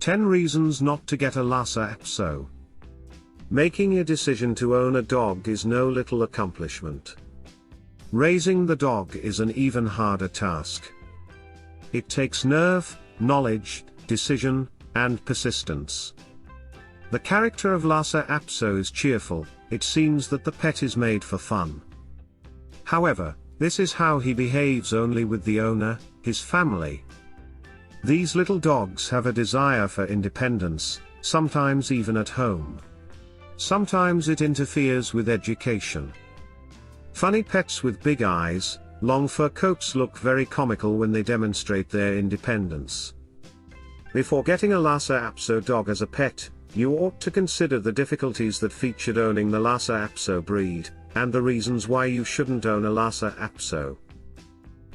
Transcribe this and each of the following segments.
10 reasons not to get a Lhasa Apso. Making a decision to own a dog is no little accomplishment. Raising the dog is an even harder task. It takes nerve, knowledge, decision, and persistence. The character of Lhasa Apso is cheerful. It seems that the pet is made for fun. However, this is how he behaves only with the owner, his family. These little dogs have a desire for independence, sometimes even at home. Sometimes it interferes with education. Funny pets with big eyes, long fur coats look very comical when they demonstrate their independence. Before getting a Lhasa Apso dog as a pet, you ought to consider the difficulties that featured owning the Lhasa Apso breed, and the reasons why you shouldn't own a Lhasa Apso.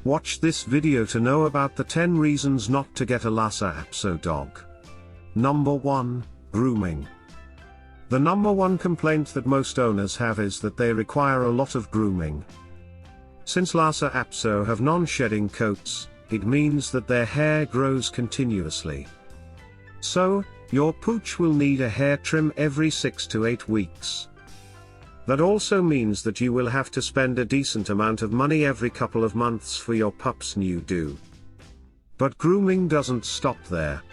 Watch this video to know about the 10 reasons not to get a Lhasa Apso dog. Number 1. Grooming. The number one complaint that most owners have is that they require a lot of grooming. Since Lhasa Apso have non-shedding coats, it means that their hair grows continuously. So, your pooch will need a hair trim every 6 to 8 weeks. That also means that you will have to spend a decent amount of money every couple of months for your pup's new do. But grooming doesn't stop there.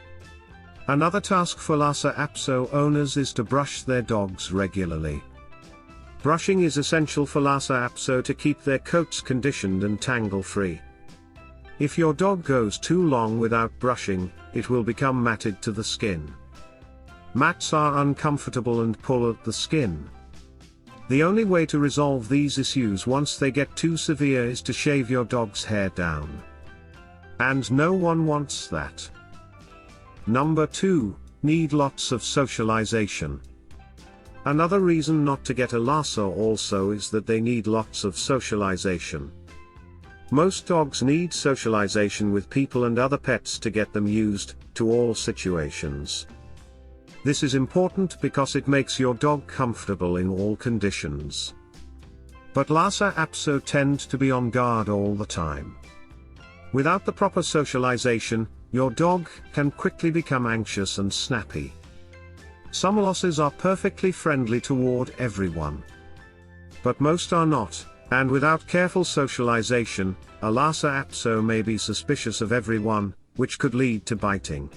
Another task for Lhasa Apso owners is to brush their dogs regularly. Brushing is essential for Lhasa Apso to keep their coats conditioned and tangle-free. If your dog goes too long without brushing, it will become matted to the skin. Mats are uncomfortable and pull at the skin. The only way to resolve these issues once they get too severe is to shave your dog's hair down. And no one wants that. Number 2, need lots of socialization. Another reason not to get a Lhasa also is that they need lots of socialization. Most dogs need socialization with people and other pets to get them used to all situations. This is important because it makes your dog comfortable in all conditions. But Lhasa Apso tend to be on guard all the time. Without the proper socialization, your dog can quickly become anxious and snappy. Some Lhasas are perfectly friendly toward everyone. But most are not, and without careful socialization, a Lhasa Apso may be suspicious of everyone, which could lead to biting.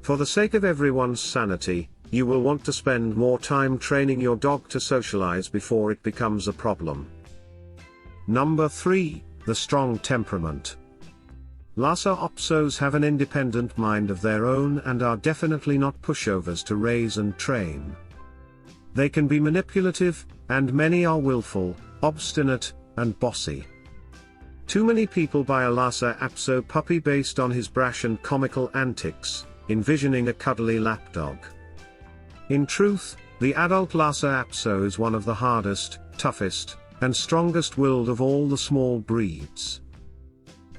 For the sake of everyone's sanity, you will want to spend more time training your dog to socialize before it becomes a problem. Number 3, the strong temperament. Lhasa Apsos have an independent mind of their own and are definitely not pushovers to raise and train. They can be manipulative, and many are willful, obstinate, and bossy. Too many people buy a Lhasa Apso puppy based on his brash and comical antics, envisioning a cuddly lapdog. In truth, the adult Lhasa Apso is one of the hardest, toughest, and strongest-willed of all the small breeds.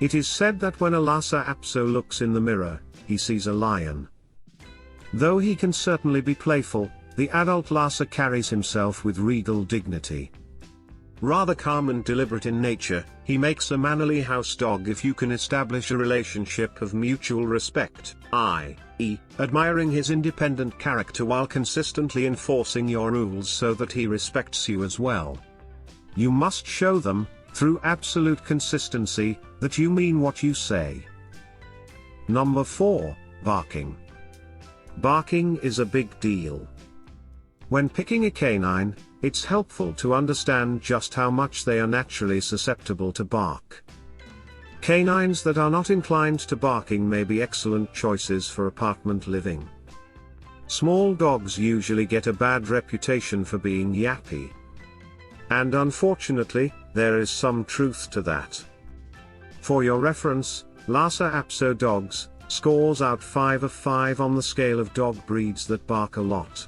It is said that when a Lhasa Apso looks in the mirror, he sees a lion. Though he can certainly be playful, the adult Lhasa carries himself with regal dignity. Rather calm and deliberate in nature, he makes a mannerly house dog if you can establish a relationship of mutual respect, i.e., admiring his independent character while consistently enforcing your rules so that he respects you as well. You must show them, through absolute consistency, that you mean what you say. Number 4, barking. Barking is a big deal. When picking a canine, it's helpful to understand just how much they are naturally susceptible to bark. Canines that are not inclined to barking may be excellent choices for apartment living. Small dogs usually get a bad reputation for being yappy. And unfortunately, there is some truth to that. For your reference, Lhasa Apso dogs scores out 5 of 5 on the scale of dog breeds that bark a lot.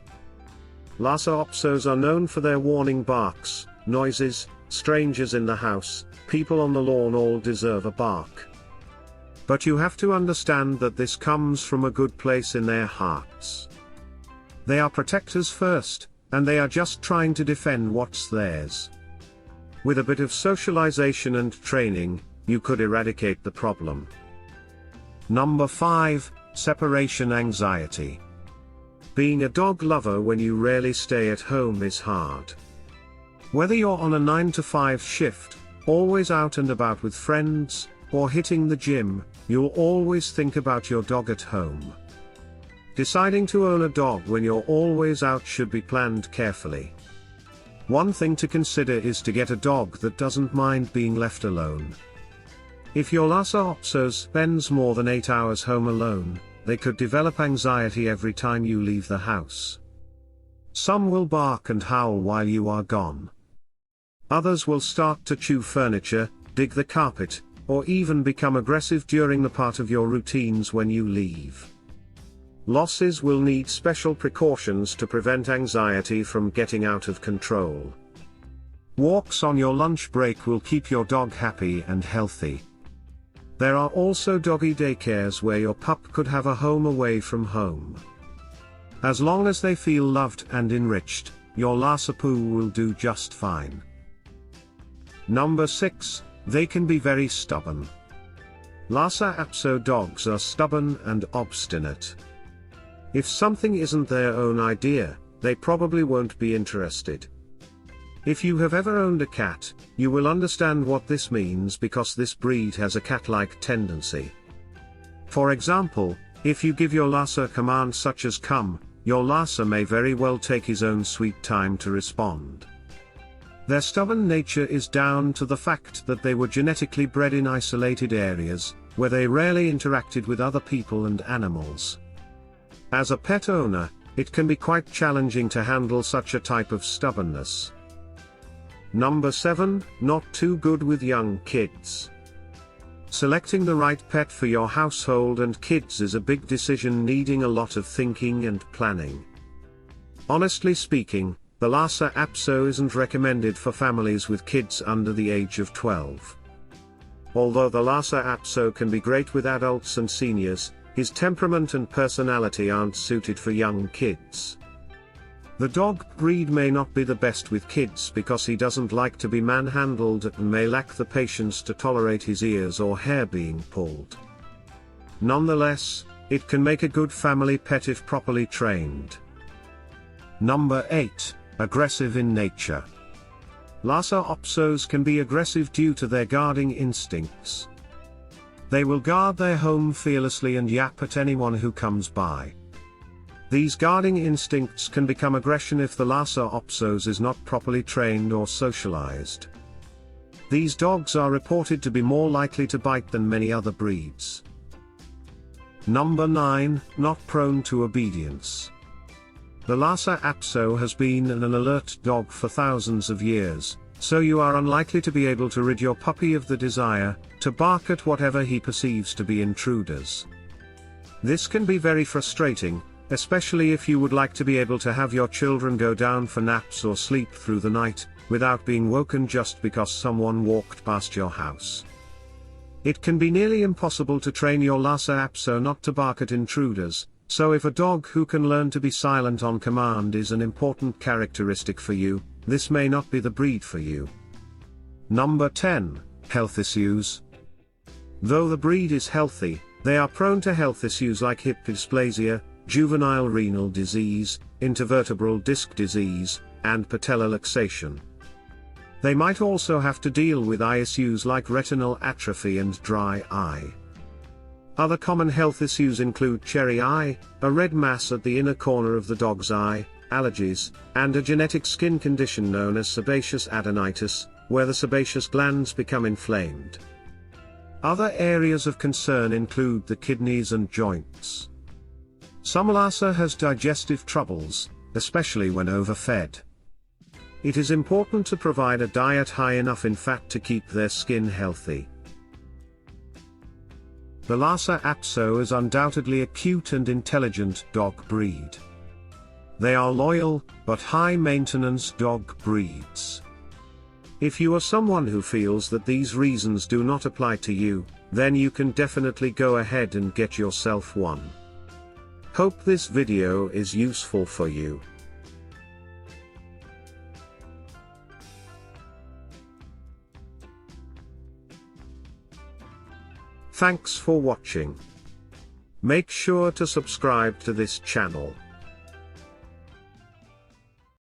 Lhasa Apsos are known for their warning barks, noises, strangers in the house, people on the lawn all deserve a bark. But you have to understand that this comes from a good place in their hearts. They are protectors first, and they are just trying to defend what's theirs. With a bit of socialization and training, you could eradicate the problem. Number 5, Separation anxiety. Being a dog lover when you rarely stay at home is hard. Whether you're on a 9 to 5 shift, always out and about with friends, or hitting the gym, you'll always think about your dog at home. Deciding to own a dog when you're always out should be planned carefully. One thing to consider is to get a dog that doesn't mind being left alone. If your Lhasa Apso spends more than 8 hours home alone, they could develop anxiety every time you leave the house. Some will bark and howl while you are gone. Others will start to chew furniture, dig the carpet, or even become aggressive during the part of your routines when you leave. Losses will need special precautions to prevent anxiety from getting out of control. Walks on your lunch break will keep your dog happy and healthy. There are also doggy daycares where your pup could have a home away from home. As long as they feel loved and enriched, your Lhasa Poo will do just fine. Number 6, they can be very stubborn. Lhasa Apso dogs are stubborn and obstinate. If something isn't their own idea, they probably won't be interested. If you have ever owned a cat, you will understand what this means because this breed has a cat-like tendency. For example, if you give your Lhasa a command such as come, your Lhasa may very well take his own sweet time to respond. Their stubborn nature is down to the fact that they were genetically bred in isolated areas, where they rarely interacted with other people and animals. As a pet owner, it can be quite challenging to handle such a type of stubbornness. Number 7, not too good with young kids. Selecting the right pet for your household and kids is a big decision needing a lot of thinking and planning. Honestly speaking, the Lhasa Apso isn't recommended for families with kids under the age of 12. Although the Lhasa Apso can be great with adults and seniors, his temperament and personality aren't suited for young kids. The dog breed may not be the best with kids because he doesn't like to be manhandled and may lack the patience to tolerate his ears or hair being pulled. Nonetheless, it can make a good family pet if properly trained. Number 8, aggressive in nature. Lhasa Apsos can be aggressive due to their guarding instincts. They will guard their home fearlessly and yap at anyone who comes by. These guarding instincts can become aggression if the Lhasa Apsos is not properly trained or socialized. These dogs are reported to be more likely to bite than many other breeds. Number 9, not prone to obedience. The Lhasa Apso has been an alert dog for thousands of years, so you are unlikely to be able to rid your puppy of the desire to bark at whatever he perceives to be intruders. This can be very frustrating, especially if you would like to be able to have your children go down for naps or sleep through the night, without being woken just because someone walked past your house. It can be nearly impossible to train your Lhasa Apso not to bark at intruders, so if a dog who can learn to be silent on command is an important characteristic for you, this may not be the breed for you. Number 10, health issues. Though the breed is healthy, they are prone to health issues like hip dysplasia, juvenile renal disease, intervertebral disc disease, and patellar luxation. They might also have to deal with eye issues like retinal atrophy and dry eye. Other common health issues include cherry eye, a red mass at the inner corner of the dog's eye, allergies, and a genetic skin condition known as sebaceous adenitis, where the sebaceous glands become inflamed. Other areas of concern include the kidneys and joints. Some Lhasa has digestive troubles, especially when overfed. It is important to provide a diet high enough in fat to keep their skin healthy. The Lhasa Apso is undoubtedly a cute and intelligent dog breed. They are loyal, but high-maintenance dog breeds. If you are someone who feels that these reasons do not apply to you, then you can definitely go ahead and get yourself one. Hope this video is useful for you. Thanks for watching. Make sure to subscribe to this channel.